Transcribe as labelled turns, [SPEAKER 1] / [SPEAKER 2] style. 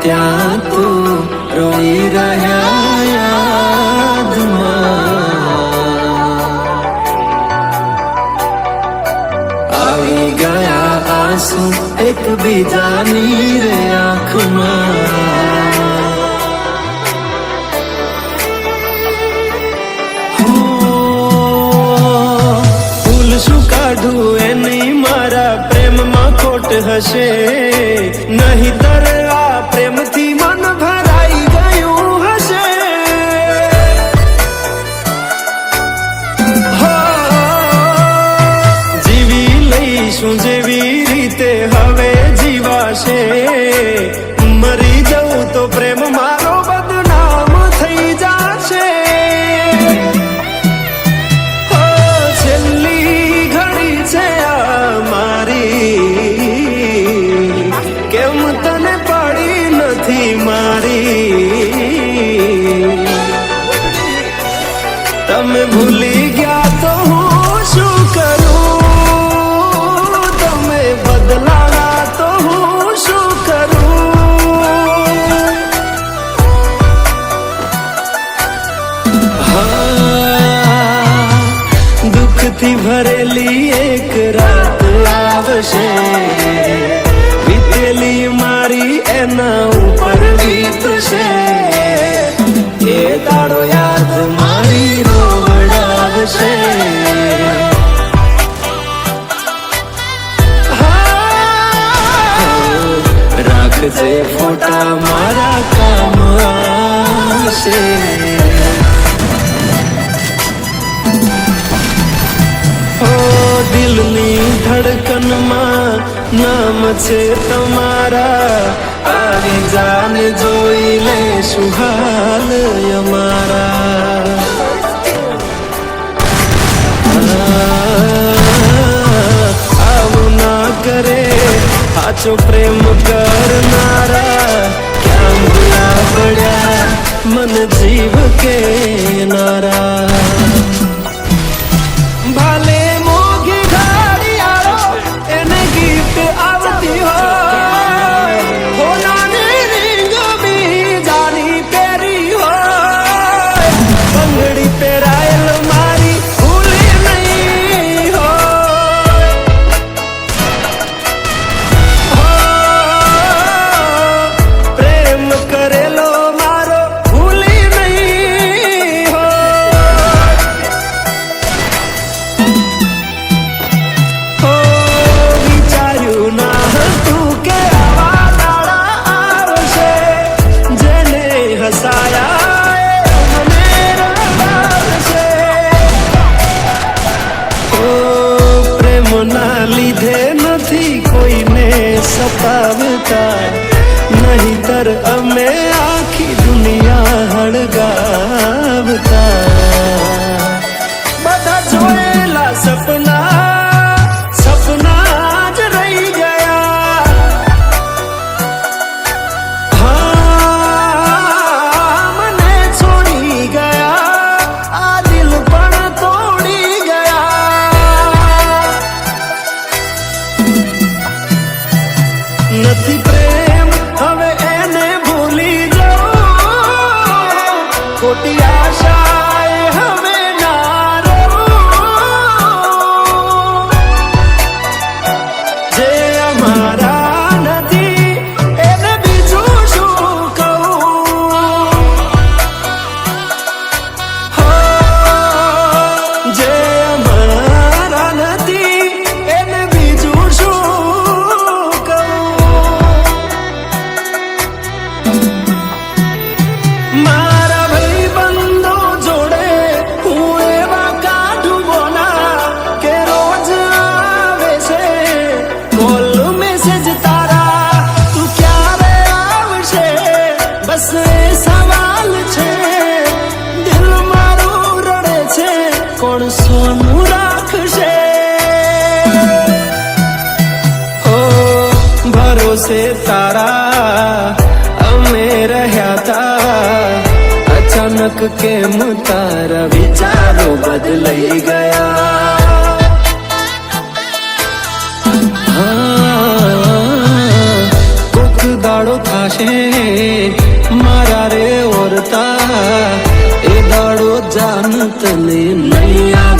[SPEAKER 1] ત્યાં તું રોઈ રહ્યા યાદમાં આવી ગયા આંસુ એકબીજાની રે આંખમાં ફૂલ શું કાઢું એની મારા પ્રેમમાં ખોટ હશે નહીંતર આ પ્રેમથી મન ભરાઈ ગયું હશે જીવી લઈશું જેવી રીતે હવે જીવાશે મરી જવું તો પ્રેમ મારો બદનામ થઈ જશે છેલ્લી ઘડી છે આ મારી કેમ તને પડી નથી મારી તમે ભૂલી ગયા તો હું શું કરું તમે બદલાવા તો હું શું કરું દુઃખથી ભરેલી એક રાત આવશે વીતેલી મારી એના ઉપર વીતશે એ દાડો યાદ મારી રોવડાવશે રાખજે ફોટા મારા કામ આવશે દિલની ધડકનમાં નામ છે તમારા આવી જાન જોઈ લેશું હાલ અમારા આવું ના કરે સાચો પ્રેમ કરનારા ક્યાં ભૂલા પડ્યા મન જીવ કે નારા ભાલે મોઘી ગાડી આવો એને ગીત આવતી હોય હોનાની રીંગ બીજાની પહેરી હોય બંગડી પહેરાયેલ મારી ભૂલી નહીં હોય પ્રેમ કરેલો મારો ભૂલી નહીં વિચાર્યું ના હતું કે આવા દાડા આવશે જેને હસાયા મને રડાવશે પ્રેમના લીધે નથી કોઈને સતાવતા નહીંતર અમે આખી દુનિયા હળગાવતા બધા જોયેલા સપના જ રહી ગયા મને છોડી ગયા આ દિલ પણ તોડી ગયા નથી પ્રેમ હવે એને ભૂલી જાઉં ખોટી આશાએ હવે ના રહું જે અમારા નથી એને બીજું શું કહું જે અમારા નથી એને બીજું શું કહું મારા ભાઈબંધો જોડે હું એવા કાઢું બોના કે રોજ આવે છે કોલ મેસેજ તારા તું ક્યારે આવશે બસ એ સવાલ છે દિલ મારું રડે છે કોણ સોનું રાખશે ભરોસે તારા અમે રહ્યા તા અચાનક કેમ તારા વિચારો બદલાઈ ગયા કોક દાડો થાશે મારા રે ઓરતા, એ દાડો જાન તને નહીં આવે.